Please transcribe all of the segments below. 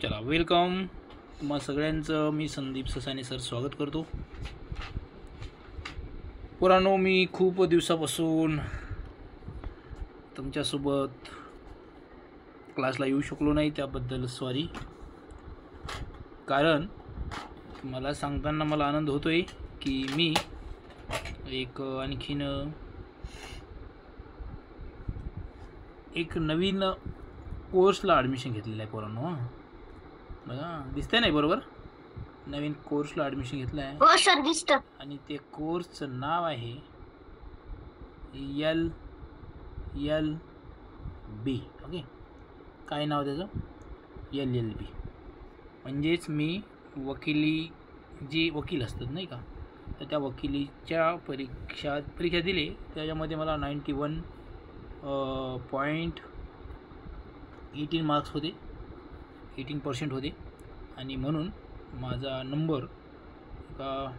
चला वेलकम तुम्हा सगळ्यांचं मी संदीप ससाने सर स्वागत करतो. पुरानो मी खूप दिवसापासून तुमच्यासोबत क्लासला येऊ शकलो नाही, त्याबद्दल सॉरी. कारण मला सांगताना मला आनंद होतोय की मी आणखीन एक नवीन कोर्सला ॲडमिशन घेतलेलं आहे. पोरांनो बघा, दिसतंय नाही बरोबर, नवीन कोर्सला ॲडमिशन घेतलं आहे. हो सर दिसतं. आणि ते कोर्सचं नाव आहे LLB. ओके, काय नाव त्याचं? LLB. म्हणजेच मी जी वकील असतात नाही का, तर त्या वकिलीच्या परीक्षा दिली. त्याच्यामध्ये मला 91.18 मार्क्स होते, 18% होते. आणि म्हणून माझा नंबर एका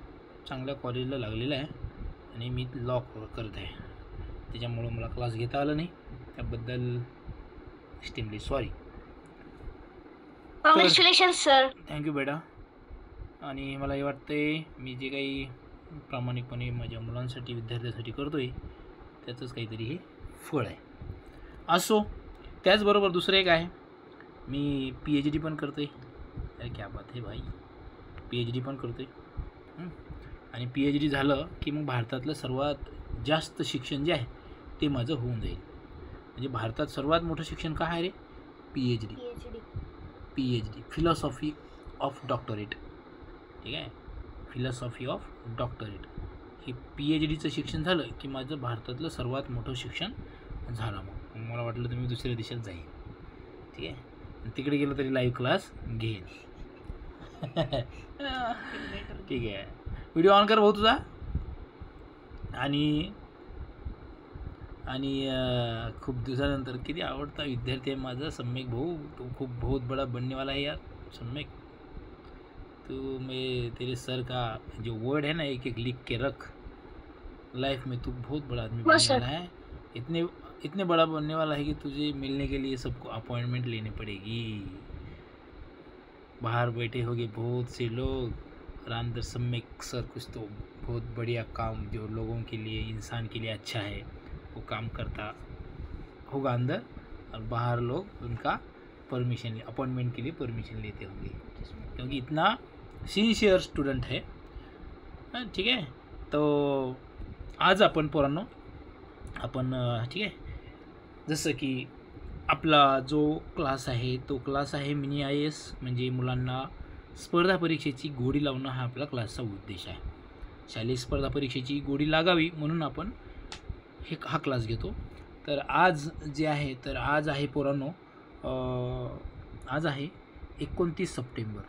चांगल्या कॉलेजला लागलेला आहे आणि मी लॉ करत आहे. त्याच्यामुळं मला क्लास घेता आला नाही, त्याबद्दल extremely sorry. Congratulation sir. Thank you बेटा. आणि मला हे वाटतंय मी जे काही प्रामाणिकपणे माझ्या मुलांसाठी विद्यार्थ्यांसाठी करतो आहे त्याचंच काहीतरी हे फळ आहे. असो, त्याचबरोबर दुसरं एक आहे, मी PhD पण करतो आहे. अरे क्या बात आहे भाई, PhD पण करतो आहे. आणि PhD झालं की मग भारतातलं सर्वात जास्त शिक्षण जे आहे ते माझं होऊन जाईल. म्हणजे भारतात सर्वात मोठं शिक्षण काय आहे रे? PhD, philosophy of doctorate. ठीक आहे, फिलॉसॉफी ऑफ डॉक्टरेट. हे PhDचं शिक्षण झालं की माझं भारतातलं सर्वात मोठं शिक्षण झालं. मग मला वाटलं तर मी दुसऱ्या देशात जाईल. ठीक आहे, तिकडे गेलं तरी लाईव्ह क्लास घेईन. ठीक आहे, व्हिडिओ ऑन कर भाऊ तुझा. आणि खूप दिवसानंतर किती आवडता विद्यार्थी आहे माझा सम्यक भाऊ. तो खूप बहुत बड़ा बनने वाला है यार सम्यक. तो मैं तेरे सर का जो वर्ड है ना, एक एक लिख के रख. लाइफ में तू बहुत बड़ा आदमी बनने वाला है. इतने बड़ा बनने वाला है कि तुझे मिलने के लिए सबको अपॉइंटमेंट लेनी पड़ेगी. बाहर बैठे होंगे बहुत से लोग, और अंदर सम्यक सर कुछ तो बहुत बढ़िया काम जो लोगों के लिए, इंसान के लिए अच्छा है वो काम करता होगा अंदर, और बाहर लोग उनका परमिशन, अपॉइंटमेंट के लिए परमिशन लेते होंगे, क्योंकि इतना सिन्सियर स्टूडेंट है. ठीक आहे, तो आज आपण पोरांनो ठीक आहे, जसं की आपला जो क्लास आहे तो क्लास आहे मिनी IAS, म्हणजे मुलांना स्पर्धा परीक्षेची गोडी लावणं हा आपला क्लासचा उद्देश आहे. शालेय स्पर्धा परीक्षेची गोडी लागावी म्हणून आपण हा क्लास घेतो. तर आज जे आहे, तर आज आहे पोरांनो, आज आहे 29 सप्टेंबर,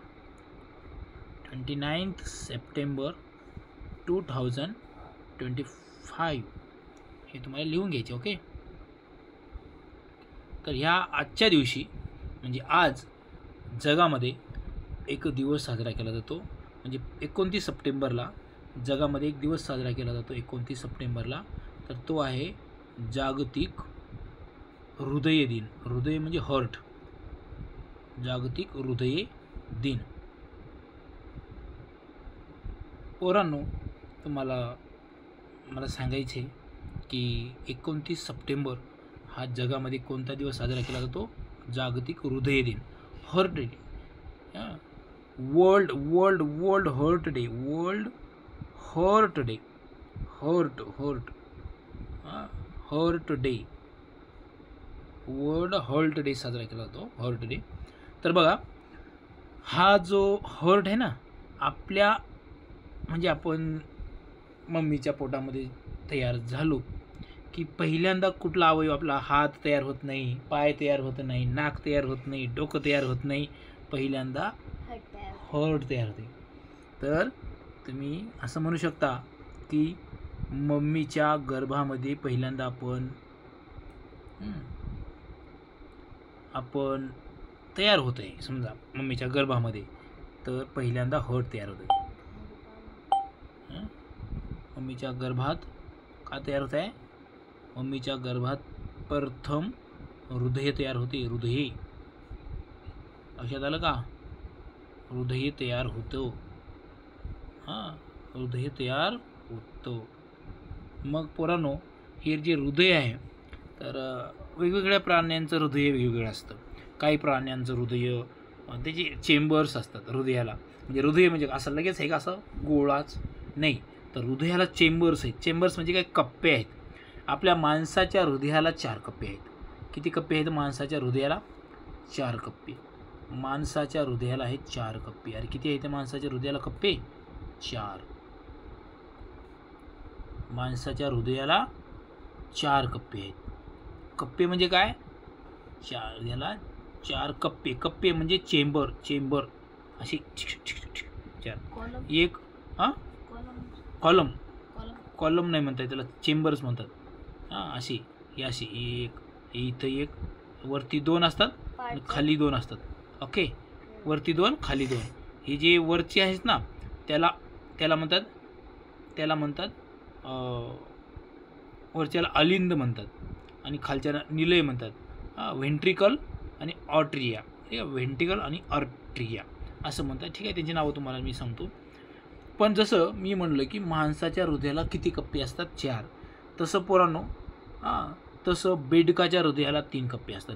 29 सप्टेंबर 2025. हे तुम्हाला लिहून घ्यायचे. ओके, तर ह्या आजच्या दिवशी म्हणजे आज जगामध्ये एक दिवस साजरा केला जातो. म्हणजे 29 सप्टेंबरला जगामध्ये एक दिवस साजरा केला जातो 29 सप्टेंबरला. तर तो आहे जागतिक हृदय दिन. हृदय म्हणजे हार्ट, जागतिक हृदय दिन. पोरांनो, तुम्हाला मला सांगायचे की 29 सप्टेंबर हा जगामध्ये कोणता दिवस साजरा केला जातो? जागतिक हृदय दिन, heart day. World heart day, world heart day, heart day, world heart day साजरा केला जातो, हार्ट डे. तर बघा, हा जो हार्ट आहे ना, आपल्या म्हणजे आपण मम्मीच्या पोटामध्ये तयार झालो की पहिल्यांदा कुठला अवयव, आपला हात तयार होत नाही, पाय तयार होत नाही, नाक तयार होत नाही, डोकं तयार होत नाही, पहिल्यांदा हार्ट तयार होते. तर तुम्ही असं म्हणू शकता की मम्मीच्या गर्भामध्ये पहिल्यांदा आपण तयार होत आहे, समजा मम्मीच्या गर्भामध्ये, तर पहिल्यांदा हार्ट तयार होतं. मम्मीच्या गर्भात का तयार होत आहे? मम्मीच्या गर्भात प्रथम हृदय तयार होते, हृदय. लक्षात आलं का? हृदय तयार होतं. हां, हृदय तयार होतं. मग पोरांनो, हे जे हृदय आहे तर वेगवेगळ्या प्राण्यांचं हृदय वेगवेगळं असतं. काही प्राण्यांचं हृदय त्याचे चेंबर्स असतात हृदयाला. म्हणजे हृदय म्हणजे असं लगेच आहे का असं गोळाच नाही, तर हृदयाला चेंबर्स आहेत. चेंबर्स म्हणजे काय? कप्पे आहेत. आपल्या माणसाच्या हृदयाला 4 कप्पे आहेत. किती कप्पे आहेत माणसाच्या हृदयाला? 4 कप्पे. माणसाच्या हृदयाला आहेत 4 कप्पे. अरे किती आहेत माणसाच्या हृदयाला कप्पे? 4. माणसाच्या हृदयाला 4 कप्पे आहेत. कप्पे म्हणजे काय? हृदयाला 4 कप्पे. कप्पे म्हणजे चेंबर. चेंबर अशी 4. एक कॉलम. कॉलम नाही म्हणतात त्याला, चेंबर्स म्हणतात. हां, अशी ही अशी एक, इथं एक, वरती 2 असतात आणि खाली 2 असतात. ओके, वरती 2 खाली 2. हे जे वरचे आहेत ना त्याला म्हणतात वरच्याला अलिंद म्हणतात आणि खालच्याला निलय म्हणतात. व्हेंट्रिकल आणि ऑर्ट्रिया. ठीक आहे, व्हेंट्रिकल आणि ऑर्ट्रिया असं म्हणतात. ठीक आहे, त्यांची नावं तुम्हाला मी सांगतो. पण जसं मी म्हणलं की माणसाच्या हृदयाला किती कप्पे असतात? 4. तसं पोरांनो, तसं बेडकाच्या हृदयाला 3 कप्पे असतात.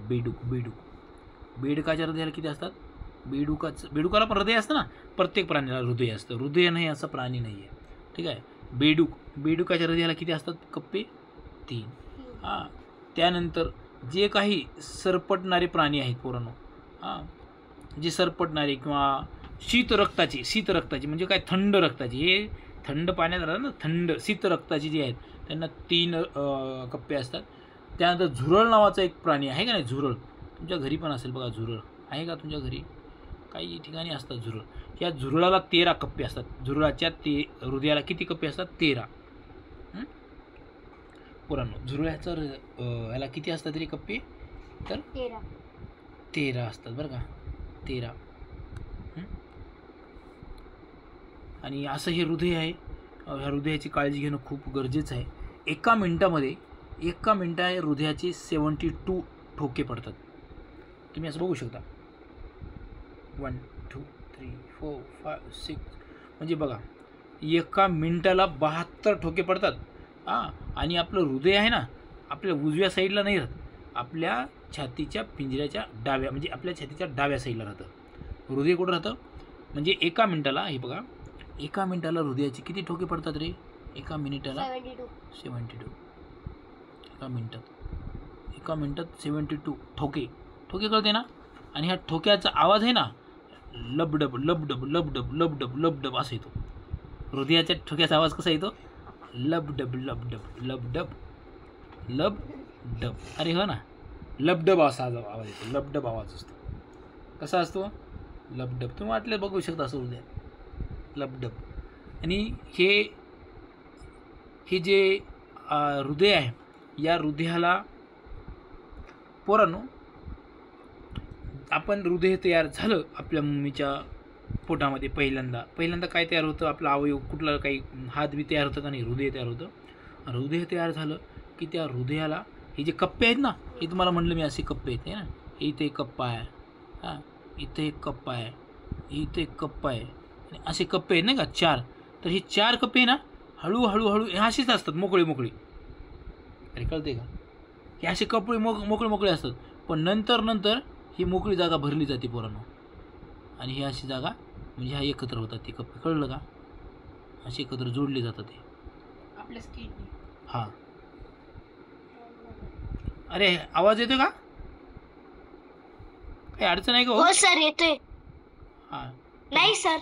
बेडकाच्या हृदयाला किती असतात? बेडुकाला पण हृदय असतं ना. प्रत्येक प्राण्याला हृदय असतं. हृदय नाही असं प्राणी नाही आहे. ठीक आहे, बेडुकाच्या हृदयाला किती असतात कप्पे? 3. त्यानंतर जे काही सरपटणारे प्राणी आहेत पोरांनो, जे सरपटणारे किंवा शीत रक्ताचे म्हणजे काय? थंड रक्ताचे. हे थंड पाण्यात राहतात ना, थंड शीत रक्ताचे जे आहेत त्यांना 3 कप्पे असतात. त्यानंतर झुरळ नावाचा एक प्राणी आहे का नाही? झुरळ तुमच्या घरी पण असेल बघा. झुरळ आहे का तुमच्या घरी? काही ठिकाणी असतात झुरळ. या झुरळाला 13 कप्पे असतात. झुरळाच्या हृदयाला किती कप्पे असतात? 13. पोरांनो, झुरळाचं याला किती असतात तरी कप्पे? तर 13 असतात बरं का. 13. आणि असं हे हृदय आहे. ह्या हृदयाची काळजी घेणं खूप गरजेचं आहे. एका मिनिटामध्ये हृदयाचे 72 ठोके पडतात. तुम्ही असं बघू शकता. 1 2 3 4 5 6 म्हणजे बघा, एका मिनिटाला 72 ठोके पडतात. आणि आपलं हृदय आहे ना, आपल्या उजव्या साईडला नाही राहत, आपल्या छातीच्या पिंजऱ्याच्या डाव्या, म्हणजे आपल्या छातीच्या डाव्या साईडला राहतं. हृदय कुठं राहतं? म्हणजे एका मिनिटाला, हे बघा, एका मिनिटाला हृदयाचे किती ठोके पडतात रे? एका मिनिटाला 72. एका मिनिटात 72 ठोके कळते ना. आणि ह्या ठोक्याचा आवाज आहे ना, लबडब लबडब लबडब लबडब लबडब असा येतो. हृदयाच्या ठोक्याचा आवाज कसा येतो? लबडब लबडब लबडब लबडब. अरे हो ना, लबडब असा आवाज येतो. लबडब आवाज असतो. कसा असतो? लबडब. तुम्ही वाटलं बघू शकता असं हृदय लबडब. आणि हे जे हृदय आहे, या हृदयाला पोरांनो, आपण हृदय तयार झालं आपल्या मम्मीच्या पोटामध्ये पहिल्यांदा काय तयार होतं? आपला अवयव कुठला, काही हात बी तयार होतं का नाही? हृदय तयार होतं. हृदय तयार झालं की त्या हृदयाला हे जे कप्पे आहेत ना, हे तुम्हाला म्हणलं मी, असे कप्पे आहेत ना. इथे एक कप्पा आहे, इथे एक कप्पा आहे, इथे एक कप्पा आहे, आणि असे कप्पे आहेत नाही का 4. तर हे 4 कप्पे ना हळूहळू हे असेच असतात, मोकळे. अरे कळते का? हे असे कपडे मोकळे असतात. पण नंतर ही मोकळी जागा भरली जाते पोरांनो. आणि ही अशी जागा म्हणजे ह्या एकत्र होतात ते कप्पे. कळलं का? असे एकत्र जोडले जातात ते आपल्या स्किन. हां, अरे आवाज येतो का? काही अडचण आहे का? हो सर, येतोय. हां, नाही सर,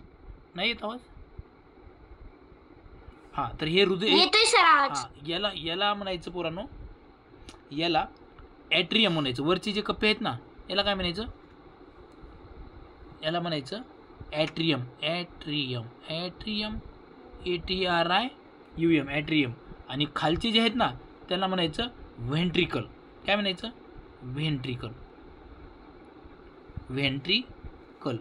नाही येत आवाज. हां, तर हे हृदय येतोय सर आवाज. हां, याला म्हणायचं पोरांनो, याला ॲट्रियम म्हणायचं. वरचे जे कप्पे आहेत ना, याला काय म्हणायचं? याला म्हणायचं ॲट्रियम. ATRIUM, atrium. आणि खालचे जे आहेत ना, त्याला म्हणायचं व्हेंट्रिकल. काय म्हणायचं? व्हेंट्रिकल.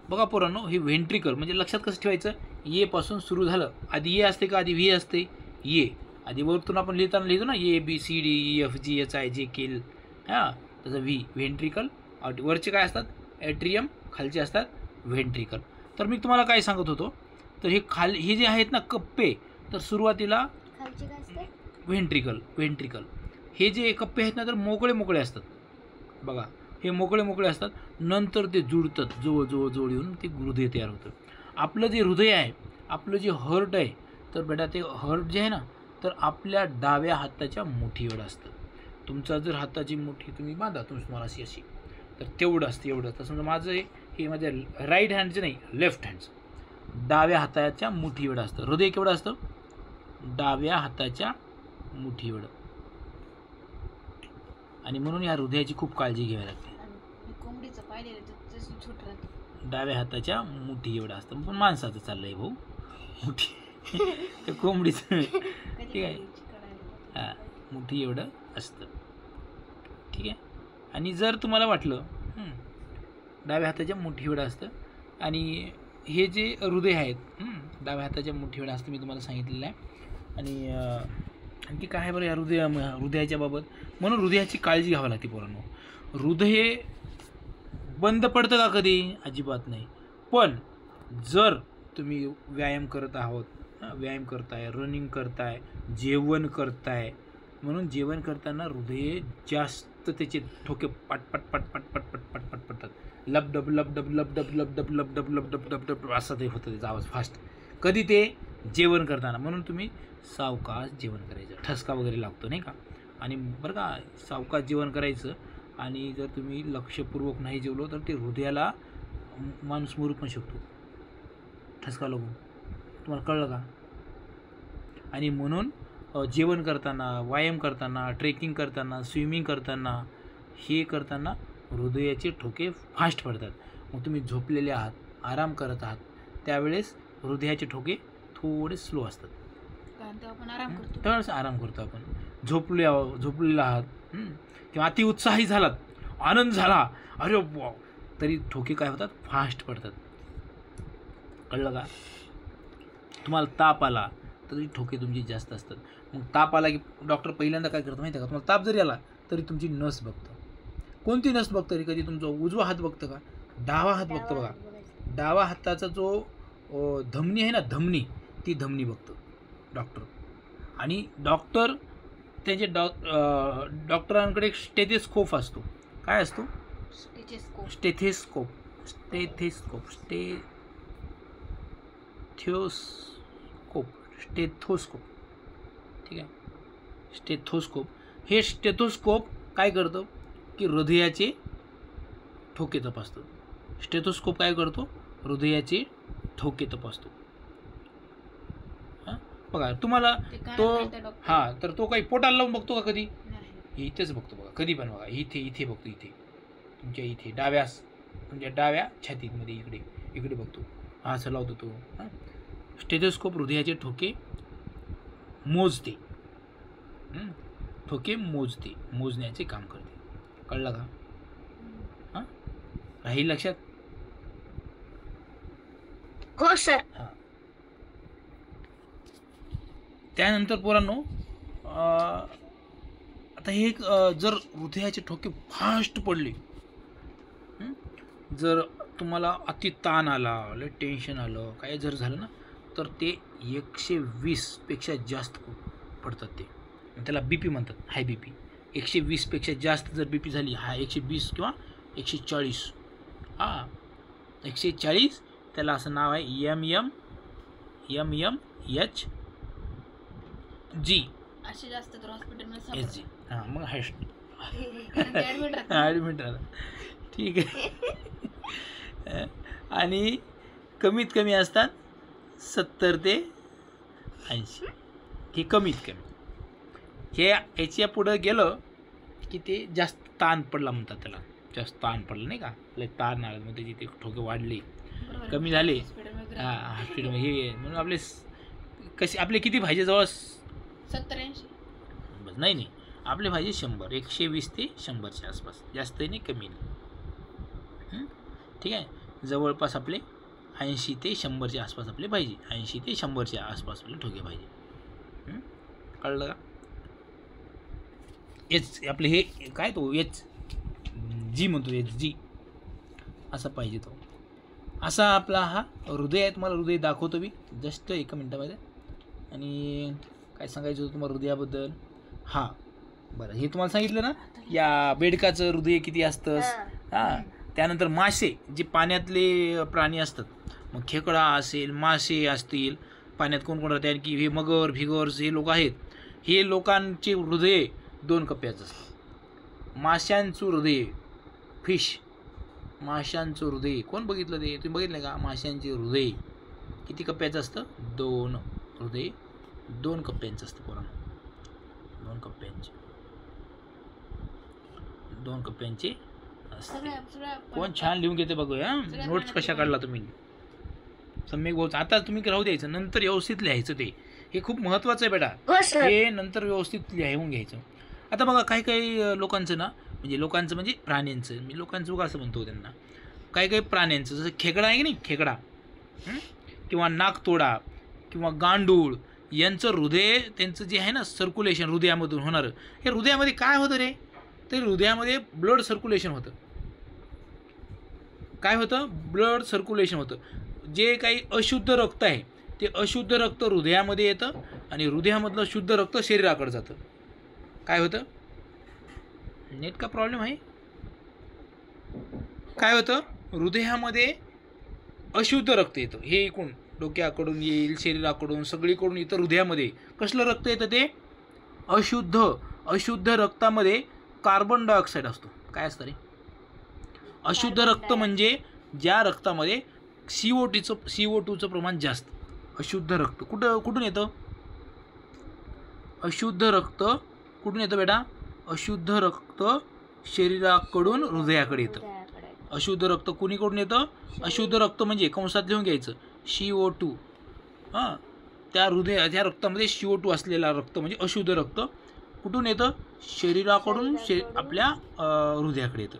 बघा पोरांनो, हे व्हेंट्रिकल म्हणजे लक्षात कसं ठेवायचं? ए पासून सुरू झालं. आधी ए असते का आधी व्ही असते? ए आधी वरतून आपण लिहिताना लिहितो ना, ABCDEFGHIJK. तसं व्हेंट्रिकल. वरचे काय असतात? ॲट्रियम, खालचे असतात व्हेंट्रिकल. तर मी तुम्हाला काय सांगत होतो, तर हे जे आहेत ना कप्पे, तर सुरुवातीला खालचे काय असते? व्हेंट्रिकल हे जे कप्पे आहेत ना तर मोकळे असतात बघा, हे मोकळे असतात. नंतर ते जुळतात, जवळ येऊन ते हृदय तयार होतं. आपलं जे हृदय आहे, आपलं जे हर्ट आहे, तर बेटा ते हर्ट जे आहे ना तर आपल्या डाव्या हाताच्या मुठीवर असतं. तुमचा जर हाताची मुठी तुम्ही बांधा तुम्हाला अशी तर तेवढं असतं, एवढं. तर समजा माझं हे माझ्या राईट हँडचं नाही, लेफ्ट हँडचं डाव्या हाताच्या मुठीवर असतं. हृदय केवढं असतं? डाव्या हाताच्या मुठीवर. आणि म्हणून या हृदयाची खूप काळजी घ्यावी लागते. कोंबडीचं पाहिलेलं तसं छोट राहतं, डाव्या हाताच्या मुठी एवढं असतं. पण माणसाचं चाललंय भाऊ मुठी ते कोंबडीचं ठीक आहे. हां, मुठी एवढं असतं, ठीक आहे. आणि जर तुम्हाला वाटलं डाव्या हाताच्या मुठीवर असतं आणि हे जे हृदय आहेत डाव्या हाताच्या मुठीवर असतं, मी तुम्हाला सांगितलेलं आहे. आणि आणखी काय आहे बरं या हृदयाच्या बाबत, म्हणून हृदयाची काळजी घ्यावी लागते पोरांनो. हृदय बंद पडतं का कधी? अजिबात नाही. पण जर तुम्ही व्यायाम करत आहोत, व्यायाम करताय, रनिंग करताय, जेवण करताय, म्हणून जेवण करताना हृदय जास्त त्याचे ठोके पटपट पडतात. लबडब लबडब लबडब लबडब लबडब लबडब लबडब असं ते होतं, त्याचा आवाज फास्ट. कधी? ते जेवण करताना. म्हणून तुम्ही सावकाश जेवण करायचं, ठसका वगैरे लागतो नाही का. आणि बरं का, सावकाश जेवण करायचं. आणि जर तुम्ही लक्षपूर्वक नाही जेवलो तर ते हृदयाला माणूस मरू पण शकतो, ठसका लागून. तुम्हाला कळलं का? आणि म्हणून जेवण करताना, व्यायाम करताना, ट्रेकिंग करताना, स्विमिंग करताना, हे करताना हृदयाचे ठोके फास्ट पडतात. मग तुम्ही झोपलेले आहात, आराम करत आहात, त्यावेळेस हृदयाचे ठोके थोडे स्लो असतात. आपण आराम करतो, त्यावेळेस आराम करतो आपण. झोपलेला आहात किंवा अति उत्साही झालात, आनंद झाला, अरे वा, तरी ठोके काय होतात? फास्ट पडतात. कळलं का? तुम्हाला ताप आला तरी ठोके तुमचे जास्त असतात. मग ताप आला की डॉक्टर पहिल्यांदा काय करतं माहिती आहे का? तुम्हाला ताप जरी आला तरी तुमची नस बघतं. कोणती नस बघतं रे? कधी तुमचा उजवा हात बघतं का? डावा हात बघतं बघा. डावा हाताचा जो धमनी आहे ना, ती धमनी बघतं डॉक्टर. आणि डॉक्टर त्यांचे डॉक्टरांकडे एक स्टेथोस्कोप असतो. काय असतो? स्टेथोस्कोप. ठीक आहे, स्टेथोस्कोप. हे स्टेथोस्कोप काय करतं की हृदयाचे ठोके तपासतो. स्टेथोस्कोप काय करतो? हृदयाचे ठोके तपासतो. बघा तुम्हाला तो तर तो काही पोटाला लावून बघतो का कधी? इथेच बघतो बघा, कधी पण बघा, इथे बघतो, तुमच्या इथे तुमच्या डाव्या छातीमध्ये इकडे बघतो, असं लावतो तो. स्टेथोस्कोप हृदयाचे ठोके मोजते, मोजण्याचे काम करते. कळलं का? हां, राहील लक्षात? हो सर. हां. त्यानंतर पोरांनो, आता हे जर हृदयाचे ठोके फास्ट पडले, जर तुम्हाला अति ताण आला, लय टेन्शन आलं, काय जर झालं ना, तर ते 120 पेक्षा जास्त पडतात. ते त्याला BP म्हणतात, हाय BP. 120 पेक्षा जास्त जर BP झाली, 120 किंवा 140, 140, त्याला असं नाव आहे MMHG. असे जास्त तर हॉस्पिटलमध्ये SG. मग ॲडमिट राहतात, ठीक आहे. आणि कमीत कमी असतात 70 ते 80. हे कमीत कमी. याच्या पुढं गेलं की ते जास्त ताण पडला म्हणतात त्याला. जास्त ताण पडलं नाही का, आपले ताण आलं मग त्याचे ते ठोके वाढले, कमी झाले. हॉस्पिटलमध्ये हे म्हणून आपले किती पाहिजे? जवळ 70-80. बस नाही, आपले पाहिजे 100, 120 ते 100च्या आसपास, जास्त नाही कमी नाही. ठीक आहे, जवळपास आपले 80 ते 100च्या आसपास आपले पाहिजे. 80 ते 100च्या आसपास आपले ठोके पाहिजे. कळलं का? आपले हे काय तो HG म्हणतो, HG. असा पाहिजे तो. असा आपला हा हृदय आहे. तुम्हाला हृदय दाखवतो मी जस्ट 1 मिनटामध्ये. आणि काय सांगायचं होतं तुम्हाला हृदयाबद्दल. हां बरं, हे तुम्हाला सांगितलं ना या बेडकाचं हृदय किती असतं. हां, त्यानंतर मासे जे पाण्यातले प्राणी असतात, मग खेकडा असेल, मासे असतील, पाण्यात कोण कोण राहते आणखी हे मगर भिगर्स हे लोक आहेत. हे लोकांचे हृदय 2 कप्प्याचं असतं. माशांचं हृदय फिश, माशांचं हृदय कोण बघितलं ते तुम्ही बघितलं का. माशांचे हृदय किती कप्प्याचं असतं. 2 हृदय 2 कप्प्यांचं असतं पोरांनो. 2 कप्प्यांचे 2 कप्प्यांचे असते. कोण छान लिहून घेते बघूया. नोट्स कशा काढला तुम्ही. सम्यक भाऊ आता तुम्ही राहू द्यायचं, नंतर व्यवस्थित लिहायचं. ते हे खूप महत्त्वाचं आहे बेटा. हे नंतर व्यवस्थित लिहून घ्यायचं. आता बघा काही काही लोकांचं ना, लोकांचं म्हणजे प्राण्यांचं, मी लोकांचं बघा असं म्हणतो त्यांना. काही काही प्राण्यांचं जसं खेकडा आहे की नाही, खेकडा किंवा नागतोडा किंवा गांडूळ यांचं हृदय त्यांचं जे आहे ना सर्क्युलेशन हृदयामधून होणारं, हे हृदयामध्ये काय होतं रे. तर हृदयामध्ये ब्लड सर्क्युलेशन होतं. काय होतं. ब्लड सर्क्युलेशन होतं. जे काही अशुद्ध रक्त आहे ते अशुद्ध रक्त हृदयामध्ये येतं आणि हृदयामधलं शुद्ध रक्त शरीराकडे जातं. काय होतं. नेट का प्रॉब्लेम आहे. काय होतं. हृदयामध्ये अशुद्ध रक्त येतं. हे इकडून डोक्याकडून येईल, शरीराकडून सगळीकडून येतं. हृदयामध्ये कसलं रक्त येतं ते अशुद्ध. अशुद्ध रक्तामध्ये कार्बन डायऑक्साईड असतो. काय असतं रे. अशुद्ध रक्त म्हणजे ज्या रक्तामध्ये CO2चं प्रमाण जास्त. अशुद्ध रक्त कुठून येतं. अशुद्ध रक्त कुठून येतं बेटा. अशुद्ध रक्त शरीराकडून हृदयाकडे येतं. अशुद्ध रक्त कुणीकडून येतं. अशुद्ध रक्त म्हणजे कंसात लिहून घ्यायचं CO2. हां, त्या रक्तामध्ये CO2 असलेला रक्त म्हणजे अशुद्ध रक्त कुठून येतं. शरीराकडून आपल्या हृदयाकडे येतं.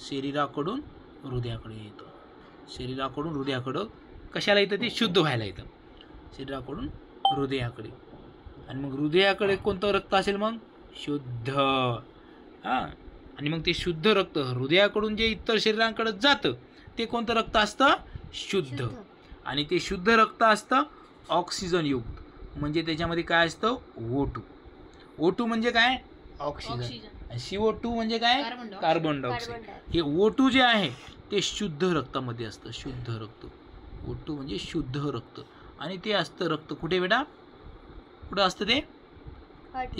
शरीराकडून हृदयाकडे येतं. शरीराकडून हृदयाकडं कशाला येतं. ते शुद्ध व्हायला येतं. शरीराकडून हृदयाकडे. आणि मग हृदयाकडे कोणतं रक्त असेल मग शुद्ध. हां, आणि मग ते शुद्ध रक्त हृदयाकडून जे इतर शरीरांकडे जातं ते कोणतं रक्त असतं शुद्ध. आणि ते शुद्ध रक्त असतं ऑक्सिजनयुक्त. म्हणजे त्याच्यामध्ये काय असतं O2. O2 म्हणजे काय ऑक्सिजन. CO2 म्हणजे काय कार्बन डायऑक्साईड. हे O2 जे आहे ते शुद्ध रक्तामध्ये असतं. शुद्ध रक्त. O2 म्हणजे शुद्ध रक्त. आणि ते असतं रक्त कुठे बेटा. कुठं असतं ते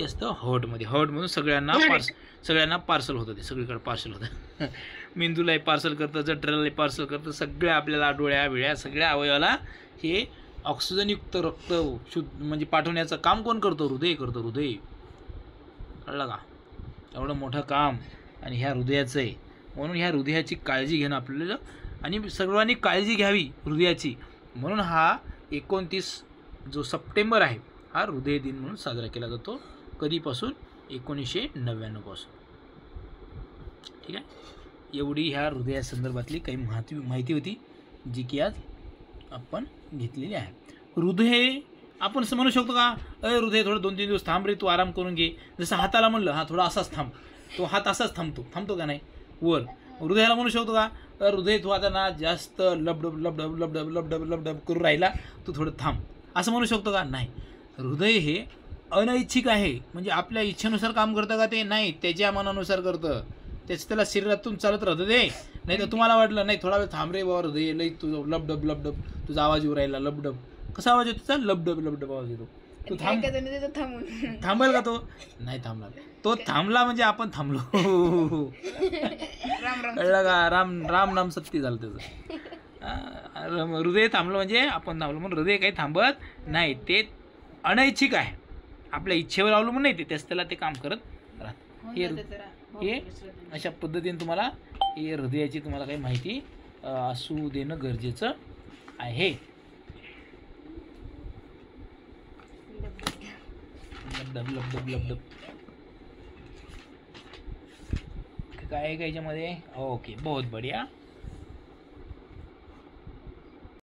असतं हार्टमध्ये. हार्टमधून सगळ्यांना पार्सल होतं. ते सगळीकडे पार्सल होतं. मेंदूलाही पार्सल करतं, जठरालाही पार्सल करतं. सगळ्या आपल्याला डोळ्या बिळ्या सगळ्या अवयवाला हे ऑक्सिजनयुक्त रक्त शुद्ध म्हणजे पाठवण्याचं काम कोण करतो. हृदय करतो. हृदय. कळलं का. एवढं मोठं काम आणि ह्या हृदयाचं आहे. म्हणून ह्या हृदयाची काळजी घेणं आपल्याला आणि सर्वांनी काळजी घ्यावी हृदयाची. म्हणून हा 29 जो सप्टेंबर आहे हा हृदय दिन म्हणून साजरा केला जातो. कधीपासून 1999 पासून. ठीक आहे. एवढी ह्या हृदयासंदर्भातली काही माहिती होती जी की आज आपण घेतलेली आहे. हृदय आपण असं म्हणू शकतो का हृदय थोडं 2-3 दिवस थांब रे, तू आराम करून घे. जसं हाताला म्हणलं हा थोडा असाच थांब, तो हात असाच थांबतो का नाही वर. हृदयाला म्हणू शकतो का हृदय तू आता ना जास्त लबडब लबडब लबडब लबडब लबडब करून राहिला, तू थोडं थांब, असं म्हणू शकतो का नाही. हृदय हे अनैच्छिक आहे. म्हणजे आपल्या इच्छेनुसार काम करतं का ते नाही, त्याच्या मनानुसार करतं. त्याला शरीरातून चालत राहतं ते. नाही तर तुम्हाला वाटलं नाही थोडा वेळ थांब रे बाबा हृदय लई तुझं लबडब लबडब तुझा आवाज येऊ राहिला लबडब. कसा आवाज येतो तुझा लबडब लबडब आवाज येतो. तो थांबेल का तो नाही थांबला. तो थांबला म्हणजे आपण थांबलो. कळलं का. राम नाम सत्य झालं त्याचं. हृदय थांबलं म्हणजे आपण थांबलो. म्हणून हृदय काही थांबत नाही, ते अनैच्छिक आहे. आपल्या इच्छेवर अवलंबून नाही ते, त्याला ते काम करत राहतं. हे अशा पद्धतीने तुम्हाला हे हृदयाची तुम्हाला काही माहिती असू देणं गरजेचं आहे. काय आहे का याच्यामध्ये. ओके, बहुत बढिया.